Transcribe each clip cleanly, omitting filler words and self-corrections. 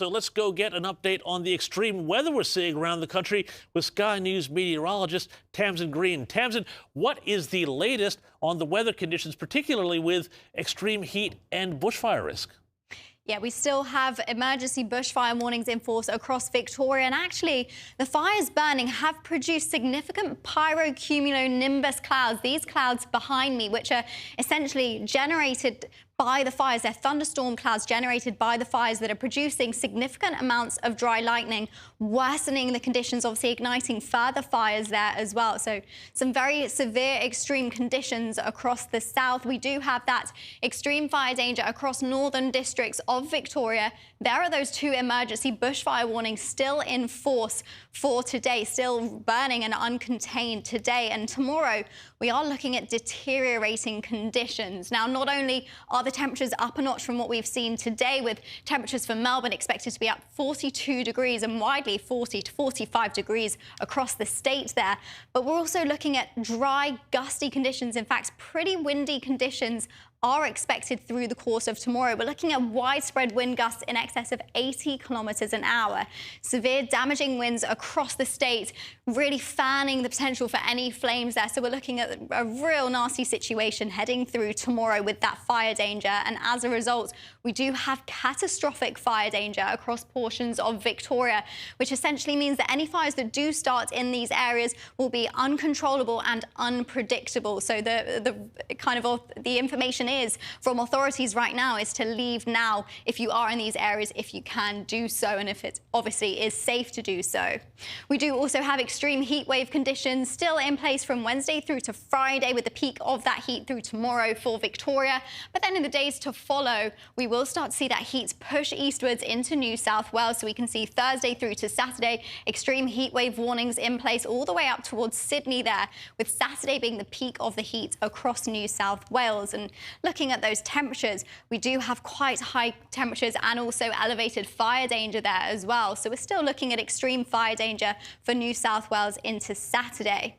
So let's go get an update on the extreme weather we're seeing around the country with Sky News meteorologist Tamsin Green. Tamsin, what is the latest on the weather conditions, particularly with extreme heat and bushfire risk? Yeah, we still have emergency bushfire warnings in force across Victoria. And actually, the fires burning have produced significant pyrocumulonimbus clouds. These clouds behind me, which are essentially generated by the fires. They're thunderstorm clouds generated by the fires that are producing significant amounts of dry lightning, worsening the conditions, obviously igniting further fires there as well. So some very severe extreme conditions across the south. We do have that extreme fire danger across northern districts of Victoria. There are those two emergency bushfire warnings still in force for today, still burning and uncontained today. And tomorrow, we are looking at deteriorating conditions. Now, not only are the temperatures up a notch from what we've seen today, with temperatures for Melbourne expected to be up 42 degrees and widely 40 to 45 degrees across the state there, but we're also looking at dry, gusty conditions. In fact, pretty windy conditions are expected through the course of tomorrow. We're looking at widespread wind gusts in excess of 80 kilometres an hour. Severe damaging winds across the state, really fanning the potential for any flames there. So we're looking at a real nasty situation heading through tomorrow with that fire danger. And as a result, we do have catastrophic fire danger across portions of Victoria, which essentially means that any fires that do start in these areas will be uncontrollable and unpredictable. So the information is from authorities right now is to leave now if you are in these areas, if you can do so, and if it obviously is safe to do so. We do also have extreme heat wave conditions still in place from Wednesday through to Friday, with the peak of that heat through tomorrow for Victoria. But then in the days to follow, we will start to see that heat push eastwards into New South Wales. So we can see Thursday through to Saturday, extreme heat wave warnings in place all the way up towards Sydney there, with Saturday being the peak of the heat across New South Wales. And looking at those temperatures, we do have quite high temperatures and also elevated fire danger there as well. So we're still looking at extreme fire danger for New South Wales into Saturday.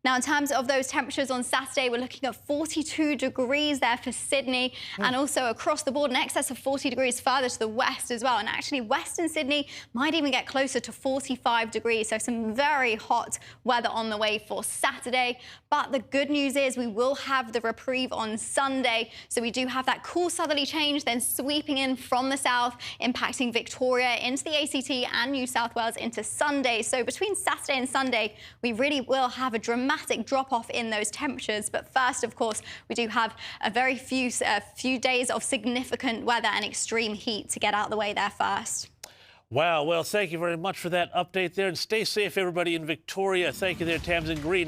Now, in terms of those temperatures on Saturday, we're looking at 42 degrees there for Sydney, and also across the board in excess of 40 degrees further to the west as well. And actually, Western Sydney might even get closer to 45 degrees. So some very hot weather on the way for Saturday. But the good news is we will have the reprieve on Sunday. So we do have that cool southerly change then sweeping in from the south, impacting Victoria into the ACT and New South Wales into Sunday. So between Saturday and Sunday, we really will have a dramatic drop-off in those temperatures. But first, of course, we do have a very few days of significant weather and extreme heat to get out of the way there first. Wow, well, thank you very much for that update there, and stay safe, everybody in Victoria. Thank you there, Tamsin Green.